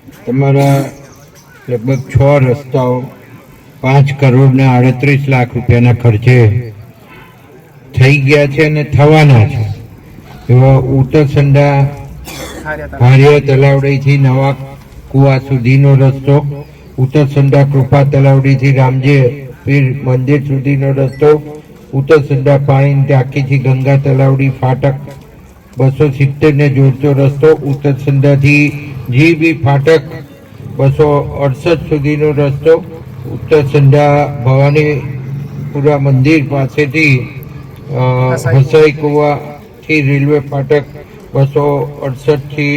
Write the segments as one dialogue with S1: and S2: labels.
S1: તમારા લગભગ 6 રસ્તાઓ 5 કરોડ ને 38 લાખ રૂપિયાના ખર્ચે થઈ ગયા છે અને થવાના છે. એવા ઉત્તરસંડા હારિયા તલાવડીથી નવા કુવા સુધીનો રસ્તો, ઉત્તરસંડા કૃપા તલાવડીથી રામજે પીર મંદિર સુધીનો રસ્તો, ઉત્તરસંડા પાણી ટાંકીથી ગંગા તલાવડી ફાટક 270 ને જોડતો રસ્તો, ઉત્તરસંડાથી જીબી ફાટક 268 સુધીનો રસ્તો, ઉત્તરસંડા ભવાનીપુરા મંદિર પાસેથી હસાઈ કુવાથી રેલવે ફાટક 268 થી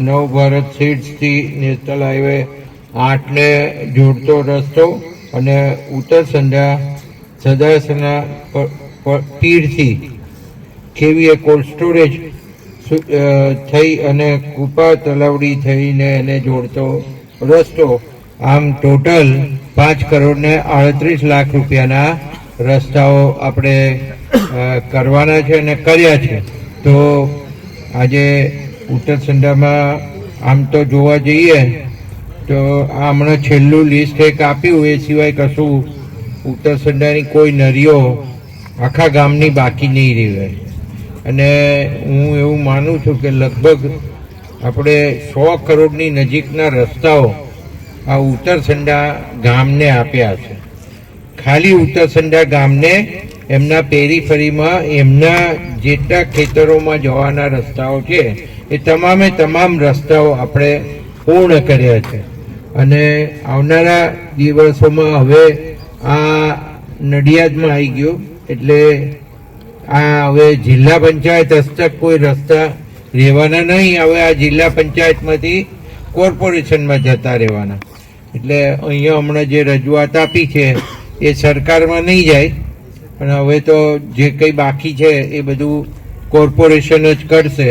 S1: નવ ભારત સીટ્સથી નેશનલ હાઈવે 8 ને જોડતો રસ્તો અને ઉત્તરસંડા સદાસના તીરથી કેવીએ કોલ્ડ સ્ટોરેજ થઈ અને કૃપા તલાવડી થઈને એને જોડતો રસ્તો. આમ ટોટલ 5 કરોડ ને 38 લાખ રૂપિયાના રસ્તાઓ આપણે કરવાના છે અને કર્યા છે. તો આજે ઉત્તરસંડામાં આમ તો જોવા જઈએ તો આ હમણાં છેલ્લું લિસ્ટ એક આપ્યું, એ સિવાય કશું ઉત્તરસંડાની કોઈ નરીઓ આખા ગામની બાકી નહીં રહે. અને હું એવું માનું છું કે લગભગ આપણે 100 કરોડની નજીકના રસ્તાઓ આ ઉત્તરસંડા ગામને આપ્યા છે. ખાલી ઉત્તરસંડા ગામને એમના પેરીફરીમાં એમના જેટલા ખેતરોમાં જવાના રસ્તાઓ છે એ તમામે તમામ રસ્તાઓ આપણે પૂર્ણ કર્યા છે. અને આવનારા દિવસોમાં હવે આ નડિયાદમાં આવી ગયું એટલે આ હવે જિલ્લા પંચાયત હસ્તક કોઈ રસ્તા રહેવાના નહીં. હવે આ જિલ્લા પંચાયતમાંથી કોર્પોરેશનમાં જતા રહેવાના. એટલે અહીંયા હમણાં જે રજૂઆત આપી છે એ સરકારમાં નહીં જાય, પણ હવે તો જે કંઈ બાકી છે એ બધું કોર્પોરેશન જ કરશે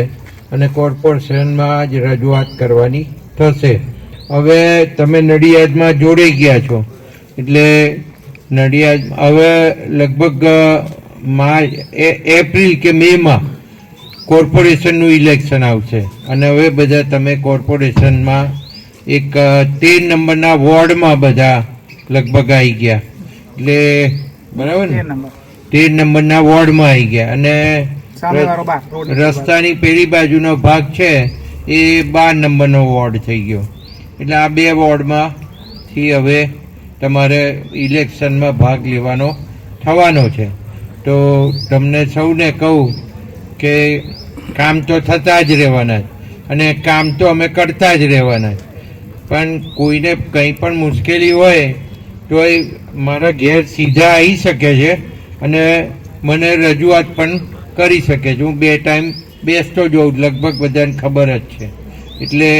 S1: અને કોર્પોરેશનમાં જ રજૂઆત કરવાની થશે. હવે તમે નડિયાદમાં જોડાઈ ગયા છો એટલે નડિયાદ હવે લગભગ એપ્રિલ કે મેમાં કોર્પોરેશનનું ઇલેક્શન આવશે અને હવે બધા તમે કોર્પોરેશનમાં એક 13 નંબરના વોર્ડમાં બધા લગભગ આવી ગયા. એટલે બરાબર ને, 13 નંબરના વોર્ડમાં આવી ગયા અને રસ્તાની પેલી બાજુનો ભાગ છે એ 12 નંબરનો વોર્ડ થઈ ગયો. એટલે આ 2 વોર્ડમાંથી હવે તમારે ઇલેક્શનમાં ભાગ લેવાનો થવાનો છે. તો તમને સૌને કહું કે કામ તો થતા જ રહેવાના અને કામ તો અમે કરતા જ રહેવાના, પણ કોઈને કંઈ પણ મુશ્કેલી હોય તો એ મારા ઘેર સીધા આવી શકે છે અને મને રજૂઆત પણ કરી શકે છે. હું 2 ટાઈમ બેસતો જોઉં, લગભગ બધાને ખબર જ છે. એટલે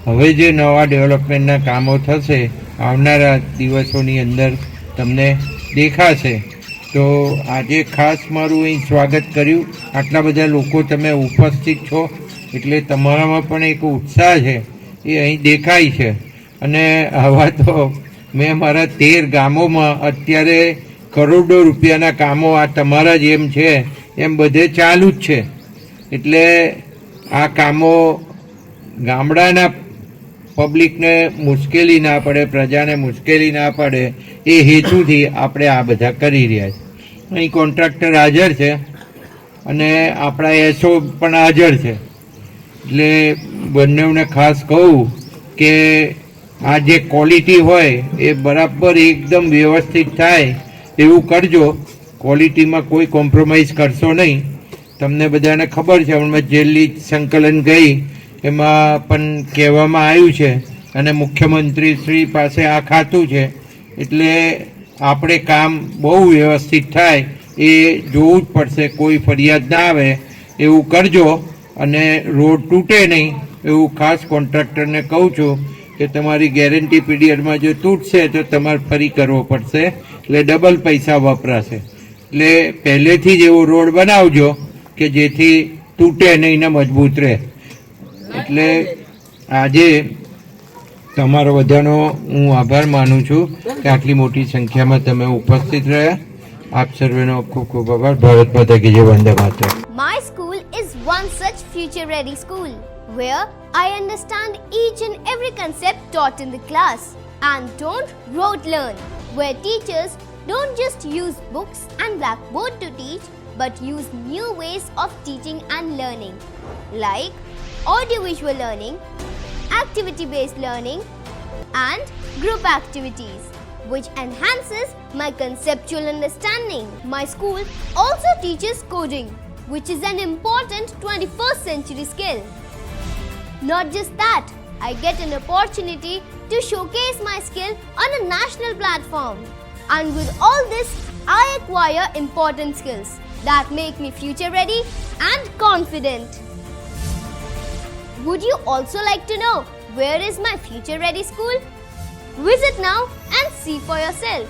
S1: હવે જે નવા ડેવલપમેન્ટના કામો થશે આવનારા દિવસોની અંદર તમને દેખાશે. તો આજે ખાસ મારું અહીં સ્વાગત કર્યું. આટલા બધા લોકો તમે ઉપસ્થિત છો એટલે તમારામાં પણ એક ઉત્સાહ છે એ અહીં દેખાય છે. અને આવા તો મેં મારા 13 ગામોમાં અત્યારે કરોડો રૂપિયાના કામો આ તમારા જેમ છે એમ બધે ચાલુ જ છે. એટલે આ કામો ગામડાના પબ્લિકને મુશ્કેલી ના પડે, પ્રજાને મુશ્કેલી ના પડે એ હેતુથી આપણે આ બધા કરી રહ્યા છીએ. અહીં કોન્ટ્રાક્ટર હાજર છે અને આપણા એસઓ પણ હાજર છે. એટલે બંનેને ખાસ કહું કે આ જે ક્વોલિટી હોય એ બરાબર એકદમ વ્યવસ્થિત થાય એવું કરજો. ક્વોલિટીમાં કોઈ કોમ્પ્રોમાઇઝ કરશો નહીં. તમને બધાને ખબર છે, હમણાં જેલી સંકલન ગઈ એમાં પણ કહેવામાં આવ્યું છે અને મુખ્યમંત્રી શ્રી પાસે આ ખાતું છે એટલે આપણે કામ બહુ વ્યવસ્થિત થાય એ જોવું જ પડશે. કોઈ ફરિયાદ ના આવે એવું કરજો અને રોડ તૂટે નહીં એવું ખાસ કોન્ટ્રાક્ટરને કહું છું કે તમારી ગેરંટી પીરિયડમાં જો તૂટશે તો તમારે ફરી કરવો પડશે એટલે ડબલ પૈસા વપરાશે. એટલે પહેલેથી જ એવો રોડ બનાવજો કે જેથી તૂટે નહીં ને મજબૂત રહે. એટલે આજે તમારો બધાનો હું આભાર માનું છું કે આટલી મોટી સંખ્યામાં તમે ઉપસ્થિત રહ્યા. આપ સર્વેનો ખૂબ ખૂબ આભાર. ભારત માતા કી જય. Vande Mataram.
S2: My school is one such future ready school. where I understand each and every concept taught in the class, and don't rote learn, where teachers don't just use books and blackboard to teach, but use new ways of teaching and learning, like audiovisual learning, activity-based learning, and group activities, which enhances my conceptual understanding. My school also teaches coding, which is an important 21st century skill. Not just that, I get an opportunity to showcase my skill on a national platform. And with all this, I acquire important skills that make me future ready and confident. Would you also like to know where is my future ready school? Visit now and see for yourself.